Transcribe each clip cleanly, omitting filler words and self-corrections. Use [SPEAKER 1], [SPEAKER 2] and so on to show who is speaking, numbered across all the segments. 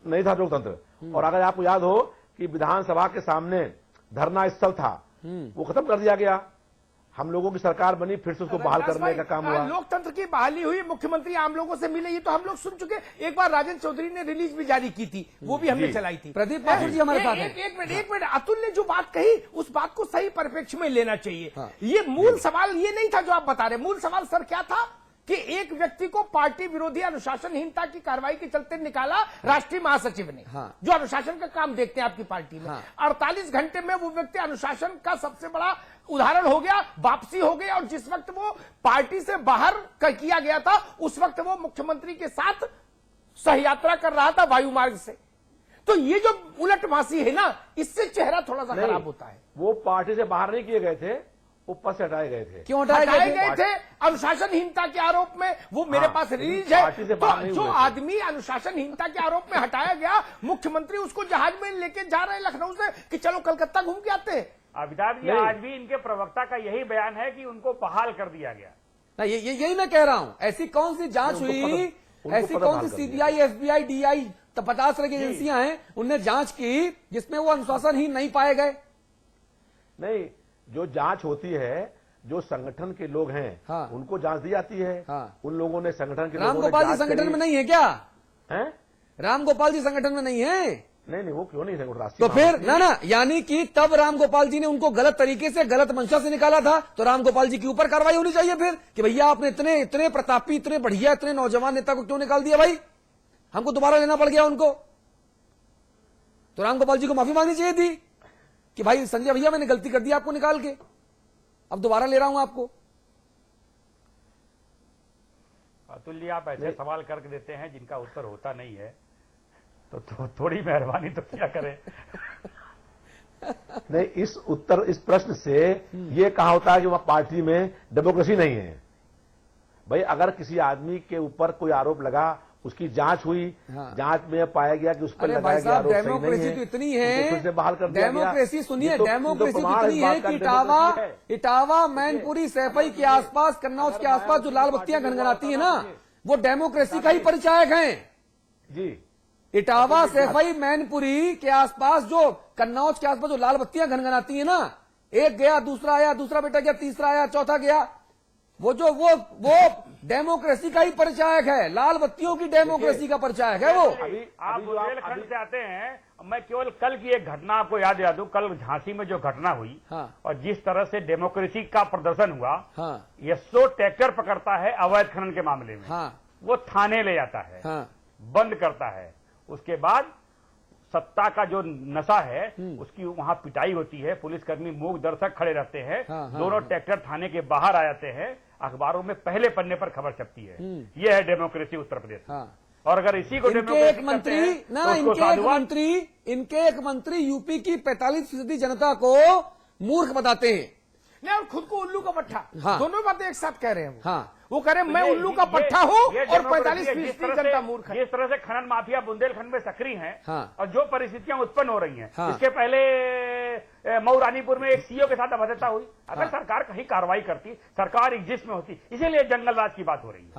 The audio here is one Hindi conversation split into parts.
[SPEAKER 1] नहीं था लोकतंत्र। और अगर आपको याद हो कि विधानसभा के सामने धरना स्थल था, वो खत्म कर दिया गया। हम लोगों की सरकार बनी, फिर से उसको बहाल करने का काम हुआ।
[SPEAKER 2] लोकतंत्र की बहाली हुई, मुख्यमंत्री आम लोगों से मिले, ये तो हम लोग सुन चुके। एक बार राजेंद्र चौधरी ने रिलीज भी जारी की थी, वो भी हमने चलाई थी।
[SPEAKER 3] प्रदीप माथुर जी हमारे साथ हैं।
[SPEAKER 2] एक मिनट, अतुल ने जो बात कही उस बात को सही परिप्रेक्ष्य में लेना चाहिए। ये मूल सवाल ये नहीं था जो आप बता रहे। मूल सवाल सर क्या था कि एक व्यक्ति को पार्टी विरोधी अनुशासनहीनता की कार्रवाई के चलते निकाला राष्ट्रीय महासचिव ने, जो अनुशासन का काम देखते हैं आपकी पार्टी में। 48 घंटे में वो व्यक्ति अनुशासन का सबसे बड़ा उदाहरण हो गया, वापसी हो गई। और जिस वक्त वो पार्टी से बाहर किया गया था, उस वक्त वो मुख्यमंत्री के साथ सहयात्रा कर रहा था वायुमार्ग से। तो ये जो उलटमासी है ना, इससे चेहरा थोड़ा सा खराब होता है।
[SPEAKER 1] वो पार्टी से बाहर नहीं किए गए थे, वो पद से हटाए गए थे।
[SPEAKER 3] क्यों हटाए
[SPEAKER 2] गए थे? अनुशासनहीनता के आरोप में। वो मेरे पास रिलीज है। तो जो आदमी अनुशासनहीनता के आरोप में हटाया गया, मुख्यमंत्री उसको जहाज में लेके जा रहे हैं लखनऊ से कि चलो कलकत्ता घूम के आते हैं।
[SPEAKER 4] अमिताभ जी, आज भी इनके प्रवक्ता का यही बयान है कि उनको बहाल कर दिया गया।
[SPEAKER 3] यही मैं कह रहा हूं। ऐसी कौन सी जांच हुई, ऐसी कौन सी सीबीआई, एफबीआई, डीआई, तो 50 तरह की एजेंसियां हैं, उनने जांच की जिसमें वो अनुशासनहीन नहीं पाए गए?
[SPEAKER 1] नहीं, जो जांच होती है, जो संगठन के लोग हैं, उनको जांच दी जाती है। उन लोगों ने, संगठन के
[SPEAKER 3] राम गोपाल जी संगठन में नहीं है क्या?
[SPEAKER 1] हैं?
[SPEAKER 3] राम गोपाल जी संगठन में नहीं है?
[SPEAKER 1] नहीं, वो क्यों नहीं है?
[SPEAKER 3] तो फिर ना, यानी कि तब राम गोपाल जी ने उनको गलत तरीके से, गलत मंशा से निकाला था, तो राम गोपाल जी के ऊपर कार्रवाई होनी चाहिए फिर कि भैया आपने इतने प्रतापी, इतने बढ़िया, इतने नौजवान नेता को क्यों निकाल दिया भाई? हमको दोबारा लेना पड़ गया उनको। तो राम गोपाल जी को माफी मांगनी चाहिए थी कि भाई संजय भैया मैंने गलती कर दी आपको निकाल के, अब दोबारा ले रहा हूं आपको।
[SPEAKER 4] अतुल जी, आप ऐसे सवाल करके देते हैं जिनका उत्तर होता नहीं है, तो थोड़ी मेहरबानी तो क्या करें।
[SPEAKER 1] नहीं, इस प्रश्न से ये कहा होता है कि वह पार्टी में डेमोक्रेसी नहीं है। भाई, अगर किसी आदमी के ऊपर कोई आरोप लगा, उसकी जांच हुई, जांच में पाया गया कि उस पर लगाया गया आरोप सही नहीं है,
[SPEAKER 3] डेमोक्रेसी तो इतनी है,
[SPEAKER 1] फिर से बहाल कर दिया गया।
[SPEAKER 3] डेमोक्रेसी सुनिए, डेमोक्रेसी तो इतनी है कि इटावा, मैनपुरी, सैफई के आसपास, कन्नौज के आसपास जो लाल बत्तियां गनगनाती है ना, वो डेमोक्रेसी का ही परिचायक हैं
[SPEAKER 1] जी।
[SPEAKER 3] इटावा, सैफई, मैनपुरी के आसपास, जो कन्नौज के आसपास जो लाल बत्तियां गनगनाती है ना, एक गया, दूसरा आया, दूसरा बेटा गया, तीसरा आया, चौथा गया, वो डेमोक्रेसी का ही परिचायक है, लाल बत्तियों की डेमोक्रेसी का परिचायक है वो।
[SPEAKER 4] आप बुंदेलखंड से आते हैं, मैं केवल कल की एक घटना आपको याद दिला दूं। कल झांसी में जो घटना हुई, और जिस तरह से डेमोक्रेसी का प्रदर्शन हुआ, यशो ट्रैक्टर पकड़ता है अवैध खनन के मामले में, वो थाने ले जाता है, बंद करता है, उसके बाद सत्ता का जो नशा है उसकी वहां पिटाई होती है, पुलिसकर्मी मूक दर्शक खड़े रहते हैं, दोनों ट्रैक्टर थाने के बाहर आ जाते हैं, अखबारों में पहले पन्ने पर खबर छपती है। यह है डेमोक्रेसी उत्तर प्रदेश में। और अगर इसी को
[SPEAKER 3] इनके एक मंत्री यूपी की 45% जनता को मूर्ख बताते हैं,
[SPEAKER 2] नहीं, और खुद को उल्लू का पट्टा। दोनों बातें एक साथ कह रहे हैं। वो कह रहे हैं मैं उल्लू का पट्टा हूं और 45% जनता मूर्ख है।
[SPEAKER 4] जिस तरह से खनन माफिया बुंदेलखंड में सक्रिय हैं, और जो परिस्थितियां उत्पन्न हो रही हैं, इसके पहले मऊ रानीपुर में एक सीओ के साथ अभद्रता हुई। अगर सरकार कहीं कार्रवाई करती, सरकार एग्जिस्ट में होती, इसीलिए जंगल राज की बात हो रही है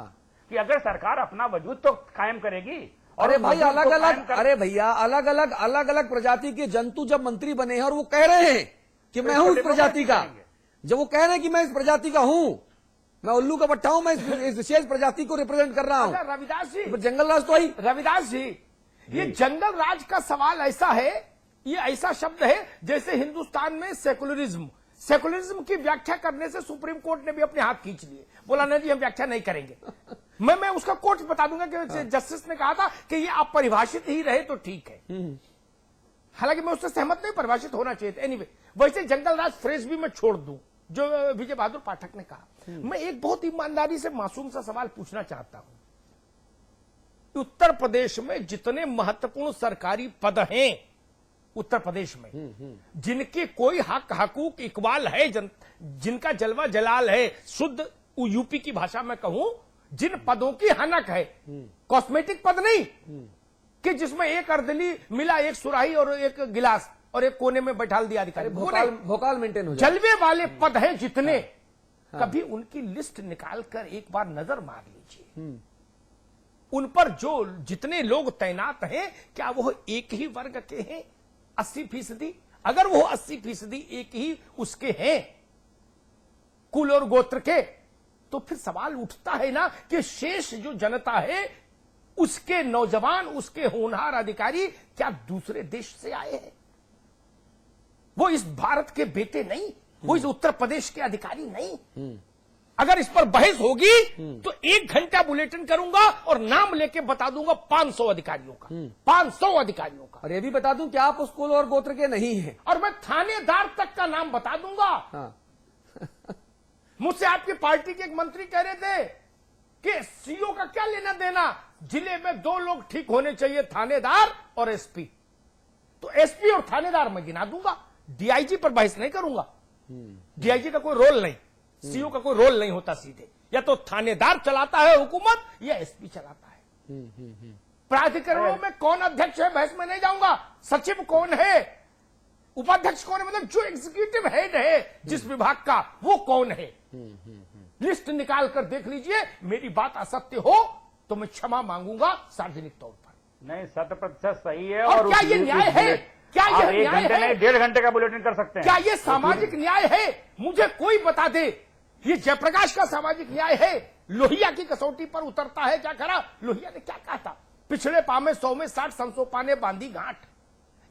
[SPEAKER 4] कि अगर सरकार अपना वजूद तो कायम करेगी।
[SPEAKER 3] अरे भाई, अलग अलग प्रजाति के जंतु जब मंत्री बने हैं और वो कह रहे हैं कि मैं हूं इस प्रजाति का, जब वो कह रहे हैं कि मैं इस प्रजाति का हूं, मैं उल्लू का पट्टा हूं, मैं इस विशेष प्रजाति को रिप्रेजेंट कर रहा हूं।
[SPEAKER 2] रविदास जी,
[SPEAKER 3] जंगल राज तो आई।
[SPEAKER 2] रविदास जी, ये जंगल राज का सवाल ऐसा है, ये ऐसा शब्द है जैसे हिंदुस्तान में सेकुलरिज्म की व्याख्या करने से सुप्रीम कोर्ट ने भी अपने हाथ खींच लिए, बोला नहीं जी हम व्याख्या नहीं करेंगे। मैं उसका कोर्ट बता दूंगा कि जस्टिस ने कहा था कि ये अपरिभाषित ही रहे तो ठीक है। हालांकि मैं उससे सहमत नहीं, परिभाषित होना चाहिए था। एनीवे, वैसे जंगल राज फ्रेज भी मैं छोड़ दूं जो विजय बहादुर पाठक ने कहा। मैं एक बहुत ईमानदारी से मासूम सा सवाल पूछना चाहता हूं। उत्तर प्रदेश में जितने महत्वपूर्ण सरकारी पद हैं उत्तर प्रदेश में, जिनके कोई हक हकूक इकबाल है, जिनका जलवा जलाल है, शुद्ध यूपी की भाषा में कहूं, जिन पदों की हनक है, कॉस्मेटिक पद नहीं कि जिसमें एक अर्दली मिला, एक सुराही और एक गिलास और एक कोने में बैठा दिया अधिकारी,
[SPEAKER 3] भोकाल मेंटेन हो जाए,
[SPEAKER 2] जलवे वाले पद हैं जितने, कभी उनकी लिस्ट निकाल कर एक बार नजर मार लीजिए। उन पर जो जितने लोग तैनात हैं क्या वो एक ही वर्ग के हैं 80%? अगर वो 80% एक ही उसके हैं कुल और गोत्र के, तो फिर सवाल उठता है ना कि शेष जो जनता है उसके नौजवान, उसके होनहार अधिकारी क्या दूसरे देश से आए हैं? वो इस भारत के बेटे नहीं, वो इस उत्तर प्रदेश के अधिकारी नहीं। अगर इस पर बहस होगी तो 1 घंटा बुलेटिन करूंगा और नाम लेके बता दूंगा 500 अधिकारियों का, 500 अधिकारियों का।
[SPEAKER 3] और ये भी बता दूं कि आप उस कुल और गोत्र के नहीं हैं।
[SPEAKER 2] और मैं थानेदार तक का नाम बता दूंगा।
[SPEAKER 3] हाँ।
[SPEAKER 2] मुझसे आपकी पार्टी के एक मंत्री कह रहे थे कि सीओ का क्या लेना देना, जिले में 2 लोग ठीक होने चाहिए, थानेदार और एसपी। तो एसपी और थानेदार मैं गिना दूंगा, डीआईजी पर बहस नहीं करूंगा। डीआईजी का कोई रोल नहीं, सीओ का कोई रोल नहीं होता सीधे, या तो थानेदार चलाता है हुकूमत या एसपी चलाता है। प्राधिकरणों में कौन अध्यक्ष है बहस में नहीं जाऊंगा, सचिव कौन है, उपाध्यक्ष कौन है, मतलब जो एग्जीक्यूटिव हेड है जिस विभाग का वो कौन है, लिस्ट निकाल कर देख लीजिए। मेरी बात असत्य हो तो मैं क्षमा मांगूंगा सार्वजनिक तौर पर।
[SPEAKER 4] नहीं, 100% सही है।
[SPEAKER 2] और क्या ये न्याय है? क्या ये
[SPEAKER 4] आप 1
[SPEAKER 2] न्याय
[SPEAKER 4] घंटे
[SPEAKER 2] है?
[SPEAKER 4] नहीं 1.5 घंटे का बुलेटिन कर सकते हैं।
[SPEAKER 2] क्या ये सामाजिक न्याय है? मुझे कोई बता दे, ये जयप्रकाश का सामाजिक न्याय है? लोहिया की कसौटी पर उतरता है क्या करा? लोहिया ने क्या कहा था? पिछड़े पामे 100 में 60 संसो पाने बांधी गांठ।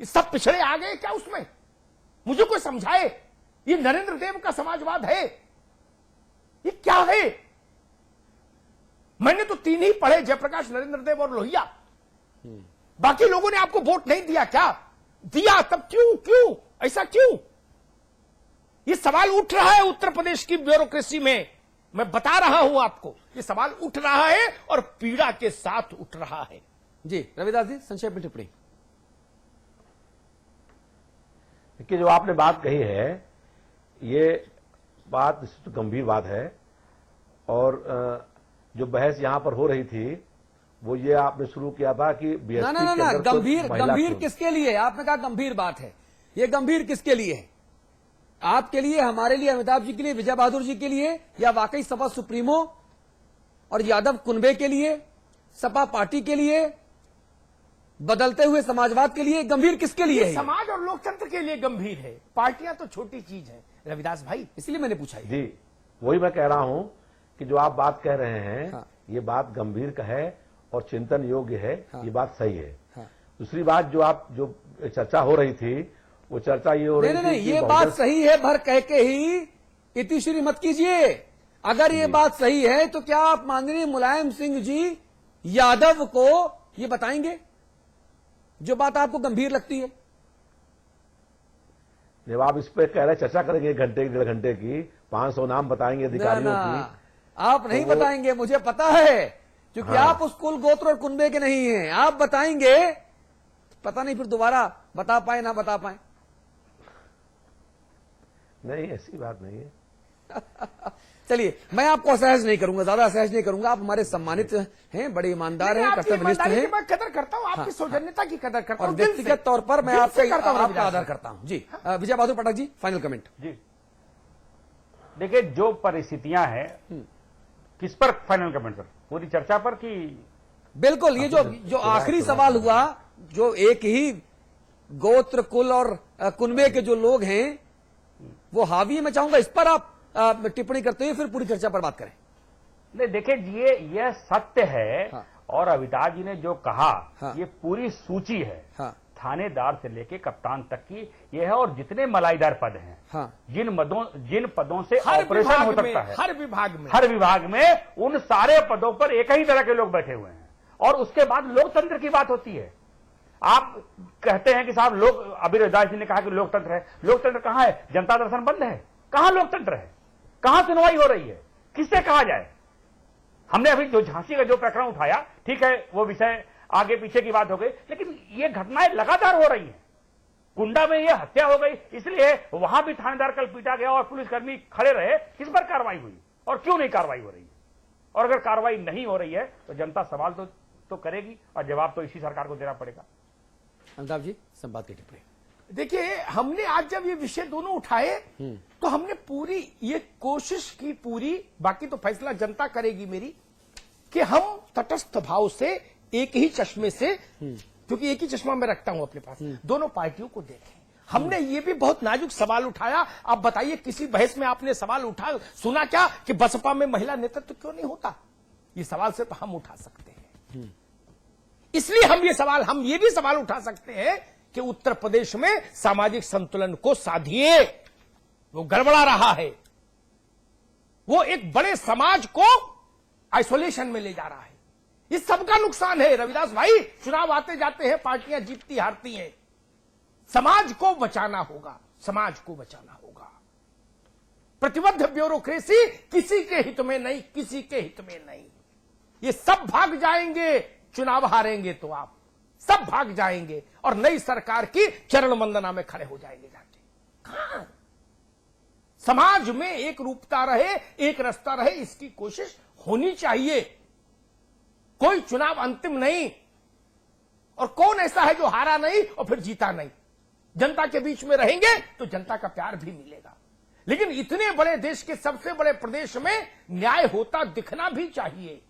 [SPEAKER 2] ये सब पिछड़े आ गए क्या उसमें? मुझे कोई समझाए, ये नरेंद्र देव का समाजवाद है? ये क्या है? मैंने तो 3 ही पढ़े, जयप्रकाश, नरेंद्र देव और लोहिया। बाकी लोगों ने आपको वोट नहीं दिया क्या? दिया, तब क्यों ऐसा क्यों? ये सवाल उठ रहा है उत्तर प्रदेश की ब्यूरोक्रेसी में। मैं बता रहा हूं आपको, ये सवाल उठ रहा है और पीड़ा के साथ उठ रहा है।
[SPEAKER 3] जी रविदास जी, संक्षेप में टिप्पणी।
[SPEAKER 1] देखिए, जो आपने बात कही है ये बात निश्चित गंभीर बात है, और जो बहस यहां पर हो रही थी वो ये आपने शुरू किया था कि बीएसपी
[SPEAKER 3] ना गंभीर किसके लिए? आपने कहा गंभीर बात है, ये गंभीर किसके लिए है? आपके लिए, हमारे लिए, अमिताभ जी के लिए, विजय बहादुर जी के लिए, या वाकई सपा सुप्रीमो और यादव कुनबे के लिए, सपा पार्टी के लिए, बदलते हुए समाजवाद के लिए? गंभीर किसके लिए है?
[SPEAKER 2] समाज और लोकतंत्र के लिए गंभीर है। पार्टियां तो छोटी चीज है रविदास भाई,
[SPEAKER 3] इसलिए मैंने पूछा।
[SPEAKER 1] जी, वही मैं कह रहा हूं कि जो आप बात कह रहे हैं,
[SPEAKER 3] हाँ।
[SPEAKER 1] ये बात गंभीर का है और चिंतन योग्य है।
[SPEAKER 3] हाँ।
[SPEAKER 1] ये बात सही है।
[SPEAKER 3] हाँ।
[SPEAKER 1] दूसरी बात जो चर्चा हो रही थी, वो चर्चा ये हो रही थी
[SPEAKER 3] नहीं,
[SPEAKER 1] कि
[SPEAKER 3] ये बात सही है, भर कह के ही इतिश्री मत कीजिए। अगर ये बात सही है तो क्या आप माननीय मुलायम सिंह जी यादव को ये बताएंगे जो बात आपको गंभीर लगती है?
[SPEAKER 1] जब आप इस पे कह रहे चर्चा करेंगे 1 घंटे 1.5 घंटे की, 500 नाम बताएंगे अधिकारियों की,
[SPEAKER 3] आप नहीं बताएंगे, मुझे पता है, क्योंकि
[SPEAKER 1] हाँ।
[SPEAKER 3] आप उस कुल गोत्र और कुनबे के नहीं हैं। आप बताएंगे, पता नहीं फिर दोबारा बता पाए ना बता पाए।
[SPEAKER 1] नहीं, ऐसी बात नहीं है।
[SPEAKER 3] चलिए, मैं आपको असहज नहीं करूंगा, ज्यादा असहज नहीं करूंगा। आप हमारे सम्मानित हैं, बड़े ईमानदार हैं, कर्तव्यनिष्ठ हैं।
[SPEAKER 2] मैं कदर करता हूं, आपकी सौजन्यता की कदर करता
[SPEAKER 3] और
[SPEAKER 2] हूं,
[SPEAKER 3] व्यक्तिगत तौर पर मैं आपका आदर करता हूं। जी विजय बहादुर पाठक जी, फाइनल कमेंट।
[SPEAKER 4] जी, देखिए, जो परिस्थितियां हैं, किस पर फाइनल कमेंट सर? पूरी चर्चा पर कि?
[SPEAKER 3] बिल्कुल, ये जो आखिरी सवाल हुआ, जो एक ही गोत्र, कुल और कुनबे के जो लोग हैं वो हावी है, मैं चाहूंगा इस पर आप टिप्पणी करते हुए फिर पूरी चर्चा पर बात करें।
[SPEAKER 4] नहीं, देखिए, ये सत्य है।
[SPEAKER 3] हाँ।
[SPEAKER 4] और अमिताभ जी ने जो कहा,
[SPEAKER 3] हाँ।
[SPEAKER 4] ये पूरी सूची है।
[SPEAKER 3] हाँ।
[SPEAKER 4] थानेदार से लेके कप्तान तक की ये है, और जितने मलाईदार पद हैं,
[SPEAKER 3] हाँ।
[SPEAKER 4] जिन पदों से
[SPEAKER 2] हर
[SPEAKER 4] ऑपरेशन
[SPEAKER 2] विभाग
[SPEAKER 4] हो
[SPEAKER 2] में,
[SPEAKER 4] सकता है,
[SPEAKER 2] हर विभाग में
[SPEAKER 4] उन सारे पदों पर एक ही तरह के लोग बैठे हुए हैं। और उसके बाद लोकतंत्र की बात होती है। आप कहते हैं कि साहब लोग, अभी रविदास जी ने कहा कि लोकतंत्र है। लोकतंत्र कहां है? जनता दर्शन बंद है। कहां लोकतंत्र है? कहां सुनवाई हो रही है? किससे कहा जाए? हमने अभी जो झांसी का जो प्रकरण उठाया, ठीक है, वो विषय आगे पीछे की बात हो गई, लेकिन ये घटनाएं लगातार हो रही हैं। कुंडा में ये हत्या हो गई, इसलिए वहां भी थानेदार कल पीटा गया और पुलिसकर्मी खड़े रहे। किस पर कार्रवाई हुई और क्यों नहीं कार्रवाई हो रही है? और अगर कार्रवाई नहीं हो रही है तो जनता सवाल तो करेगी, और जवाब तो इसी सरकार को देना पड़ेगा।
[SPEAKER 3] अमिताभ जी, संवाद की टिप्पणी।
[SPEAKER 2] देखिए, हमने आज जब ये विषय दोनों उठाए तो हमने पूरी ये कोशिश की, पूरी, बाकी तो फैसला जनता करेगी मेरी, कि हम तटस्थ भाव से एक ही चश्मे से, क्योंकि एक ही चश्मा मैं रखता हूं अपने पास, दोनों पार्टियों को देखें। हमने ये भी बहुत नाजुक सवाल उठाया। आप बताइए, किसी बहस में आपने सवाल उठा सुना क्या कि बसपा में महिला नेतृत्व क्यों नहीं होता? ये सवाल सिर्फ हम उठा सकते हैं। इसलिए हम ये भी सवाल उठा सकते हैं कि उत्तर प्रदेश में सामाजिक संतुलन को साधिए, वो गड़बड़ा रहा है, वो एक बड़े समाज को आइसोलेशन में ले जा रहा है। इस सबका नुकसान है रविदास भाई। चुनाव आते जाते हैं, पार्टियां जीतती हारती हैं। समाज को बचाना होगा, समाज को बचाना होगा। प्रतिबद्ध ब्यूरोक्रेसी किसी के हित में नहीं, किसी के हित में नहीं। ये सब भाग जाएंगे, चुनाव हारेंगे तो आप सब भाग जाएंगे और नई सरकार की चरण वंदना में खड़े हो जाएंगे जाके। कहां समाज में एक रूपता रहे, एक रास्ता रहे, इसकी कोशिश होनी चाहिए। कोई चुनाव अंतिम नहीं, और कौन ऐसा है जो हारा नहीं और फिर जीता नहीं? जनता के बीच में रहेंगे तो जनता का प्यार भी मिलेगा। लेकिन इतने बड़े देश के सबसे बड़े प्रदेश में न्याय होता दिखना भी चाहिए।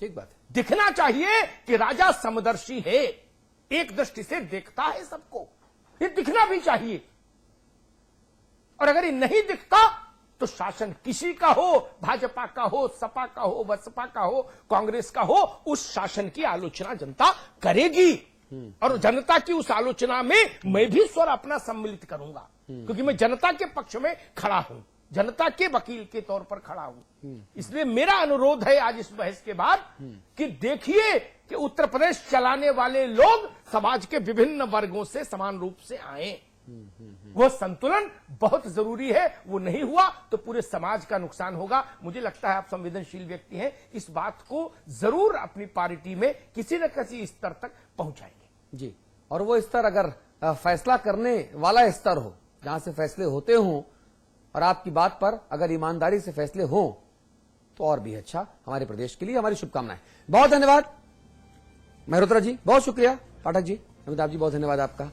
[SPEAKER 3] ठीक बात है,
[SPEAKER 2] दिखना चाहिए कि राजा समदर्शी है, एक दृष्टि से देखता है सबको, ये दिखना भी चाहिए। और अगर ये नहीं दिखता तो शासन किसी का हो, भाजपा का हो, सपा का हो, बसपा का हो, कांग्रेस का हो, उस शासन की आलोचना जनता करेगी। और जनता की उस आलोचना में मैं भी स्वर अपना सम्मिलित करूंगा, क्योंकि मैं जनता के पक्ष में खड़ा हूं, जनता के वकील के तौर पर खड़ा हूं। इसलिए मेरा अनुरोध है आज इस बहस के बाद कि देखिए कि उत्तर प्रदेश चलाने वाले लोग समाज के विभिन्न वर्गों से समान रूप से आए। वो संतुलन बहुत जरूरी है, वो नहीं हुआ तो पूरे समाज का नुकसान होगा। मुझे लगता है आप संवेदनशील व्यक्ति हैं, इस बात को जरूर अपनी पार्टी में किसी न किसी स्तर तक पहुंचाएंगे।
[SPEAKER 3] जी, और वो स्तर अगर फैसला करने वाला स्तर हो, जहां से फैसले होते हों और आपकी बात पर अगर ईमानदारी से फैसले हों तो और भी अच्छा हमारे प्रदेश के लिए। हमारी शुभकामनाएं। बहुत धन्यवाद मेहरोत्रा जी, बहुत शुक्रिया। पाठक जी, अमिताभ जी, बहुत धन्यवाद आपका।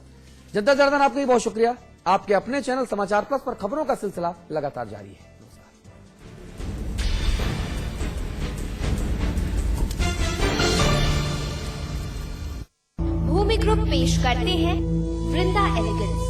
[SPEAKER 3] जनता जनार्दन, आपका भी बहुत शुक्रिया। आपके अपने चैनल समाचार प्लस पर खबरों का सिलसिला लगातार जारी है।
[SPEAKER 5] भूमि ग्रुप पेश करते हैं वृंदा एलिगेंस।